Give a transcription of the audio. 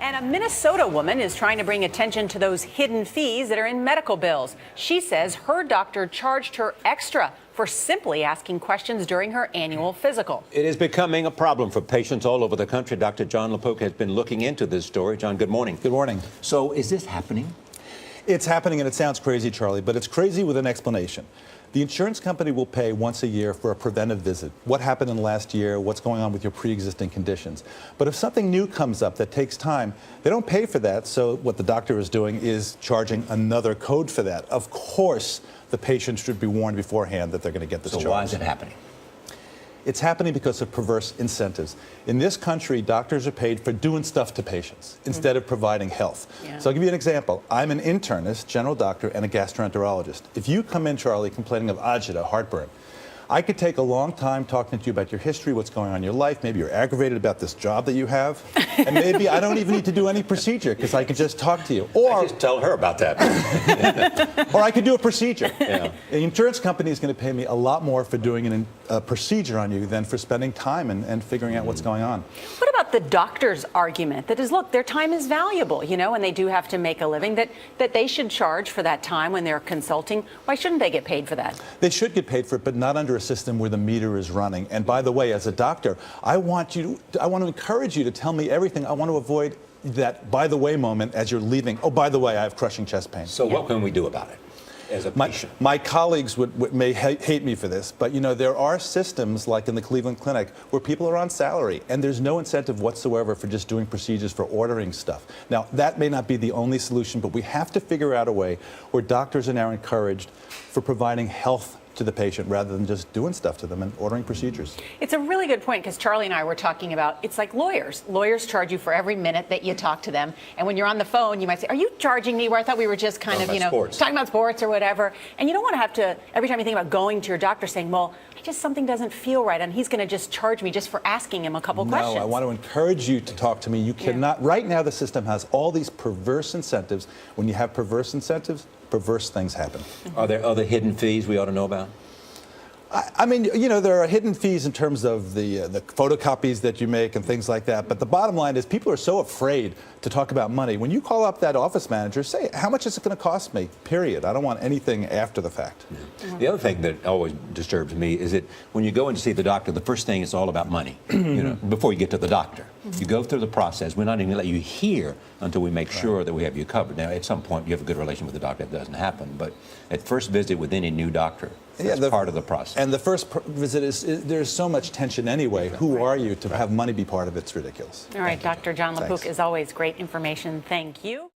And a Minnesota woman is trying to bring attention to those hidden fees that are in medical bills. She says her doctor charged her extra for simply asking questions during her annual physical. It is becoming a problem for patients all over the country. Dr. Jon LaPook has been looking into this story. John, good morning. Good morning. So is this happening? It's happening, and it sounds crazy, Charlie, but it's crazy with an explanation. The insurance company will pay once a year for a preventive visit. What happened in the last year, what's going on with your pre-existing conditions. But if something new comes up that takes time, they don't pay for that, so what the doctor is doing is charging another code for that. Of course, the patient should be warned beforehand that they're going to get this charge. So why is it happening? It's happening because of perverse incentives. In this country, doctors are paid for doing stuff to patients instead of providing health. Yeah. So I'll give you an example. I'm an internist, general doctor, and a gastroenterologist. If you come in, Charlie, complaining of agita, heartburn, I could take a long time talking to you about your history, what's going on in your life. Maybe you're aggravated about this job that you have. And maybe I don't even need to do any procedure because I can just talk to you. Or I just tell her about that. or I could do a procedure. Yeah. The insurance company is going to pay me a lot more for doing a procedure on you than for spending time and figuring out what's going on. What about the doctor's argument that is, look, their time is valuable, you know, and they do have to make a living, that they should charge for that time when they're consulting? Why shouldn't they get paid for that? They should get paid for it, but not under a system where the meter is running. And by the way, as a doctor, I want to encourage you to tell me everything. I want to avoid that by the way moment as you're leaving. Oh, by the way, I have crushing chest pain. So what can we do about it as a patient? My colleagues may hate me for this, but you know, there are systems like in the Cleveland Clinic where people are on salary and there's no incentive whatsoever for just doing procedures, for ordering stuff. Now, that may not be the only solution, but we have to figure out a way where doctors are now encouraged for providing health to the patient rather than just doing stuff to them and ordering procedures. It's a really good point because Charlie and I were talking about, it's like lawyers. Lawyers charge you for every minute that you talk to them. And when you're on the phone, you might say, are you charging me? Where I thought we were just kind of, you know, talking about sports or whatever. And you don't want to have to, every time you think about going to your doctor saying, well, something doesn't feel right and he's going to just charge me just for asking him a couple questions. No, I want to encourage you to talk to me. You cannot, right now the system has all these perverse incentives. When you have perverse incentives, perverse things happen. Are there other hidden fees we ought to know about? I mean, you know, there are hidden fees in terms of the photocopies that you make and things like that. But the bottom line is people are so afraid to talk about money. When you call up that office manager, say, how much is it going to cost me? Period. I don't want anything after the fact. Yeah. The other thing that always disturbs me is that when you go in to see the doctor, the first thing is all about money, you know, before you get to the doctor. You go through the process. We're not even going to let you hear until we make sure that we have you covered. Now, at some point, you have a good relation with the doctor. That doesn't happen. But at first visit with any new doctor, that's part of the process. And the first visit there's so much tension anyway. Who are you to have money be part of it? It's ridiculous. All right, Dr. Jon LaPook, as always, great information. Thank you.